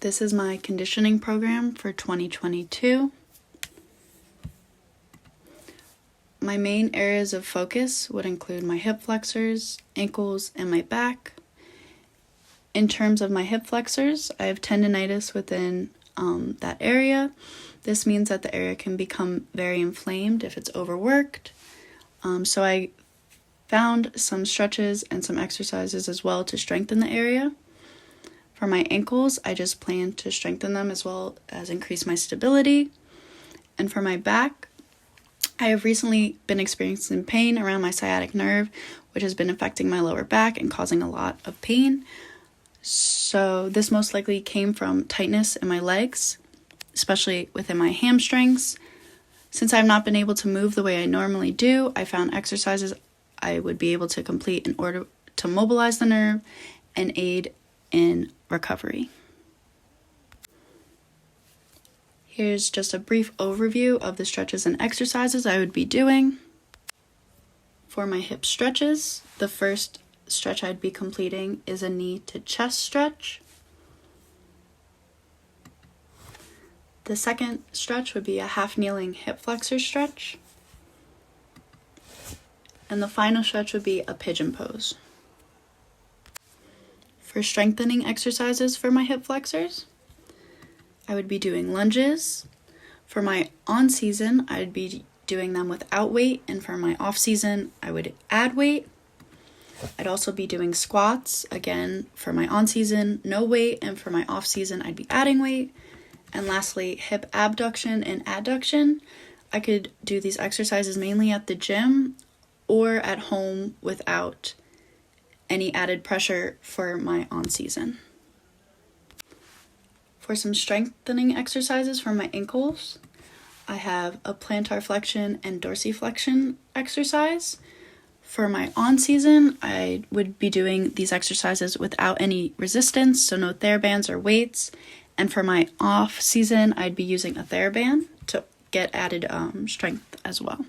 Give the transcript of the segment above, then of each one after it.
This is my conditioning program for 2022. My main areas of focus would include my hip flexors, ankles, and my back. In terms of my hip flexors, I have tendinitis within that area. This means that the area can become very inflamed if it's overworked. So I found some stretches and some exercises as well to strengthen the area. For my ankles, I just plan to strengthen them as well as increase my stability. And for my back, I have recently been experiencing pain around my sciatic nerve, which has been affecting my lower back and causing a lot of pain. So this most likely came from tightness in my legs, especially within my hamstrings. Since I've not been able to move the way I normally do, I found exercises I would be able to complete in order to mobilize the nerve and aid in recovery. Here's just a brief overview of the stretches and exercises I would be doing. For my hip stretches, the first stretch I'd be completing is a knee to chest stretch. The second stretch would be a half kneeling hip flexor stretch. And the final stretch would be a pigeon pose. For strengthening exercises for my hip flexors, I would be doing lunges. For my on-season, I'd be doing them without weight, and for my off-season, I would add weight. I'd also be doing squats, again, for my on-season, no weight, and for my off-season, I'd be adding weight. And lastly, hip abduction and adduction. I could do these exercises mainly at the gym or at home without any added pressure for my on-season. For some strengthening exercises for my ankles, I have a plantar flexion and dorsiflexion exercise. For my on-season, I would be doing these exercises without any resistance, so no TheraBands or weights. And for my off-season, I'd be using a TheraBand to get added strength as well.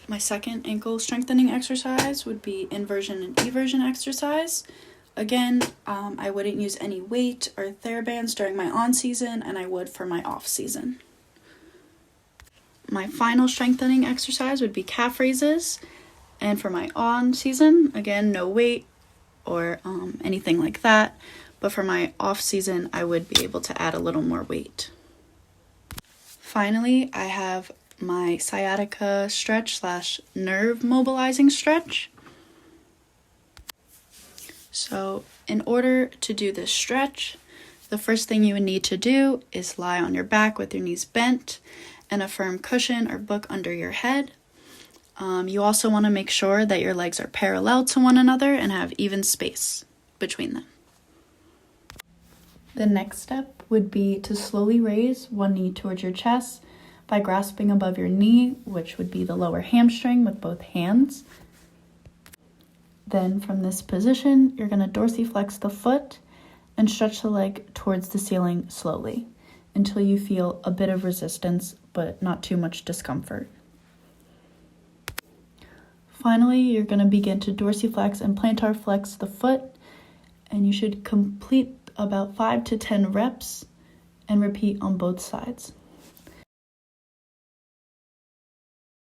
My second ankle strengthening exercise would be inversion and eversion exercise. Again, I wouldn't use any weight or TheraBands during my on-season, and I would for my off-season. My final strengthening exercise would be calf raises, and for my on-season, again, no weight or anything like that, but for my off-season, I would be able to add a little more weight. Finally, I have my sciatica stretch / nerve mobilizing stretch. So in order to do this stretch, the first thing you would need to do is lie on your back with your knees bent and a firm cushion or book under your head. You also want to make sure that your legs are parallel to one another and have even space between them. The next step would be to slowly raise one knee towards your chest by grasping above your knee, which would be the lower hamstring with both hands. Then from this position, you're going to dorsiflex the foot and stretch the leg towards the ceiling slowly until you feel a bit of resistance, but not too much discomfort. Finally, you're going to begin to dorsiflex and plantar flex the foot, and you should complete about 5 to 10 reps and repeat on both sides.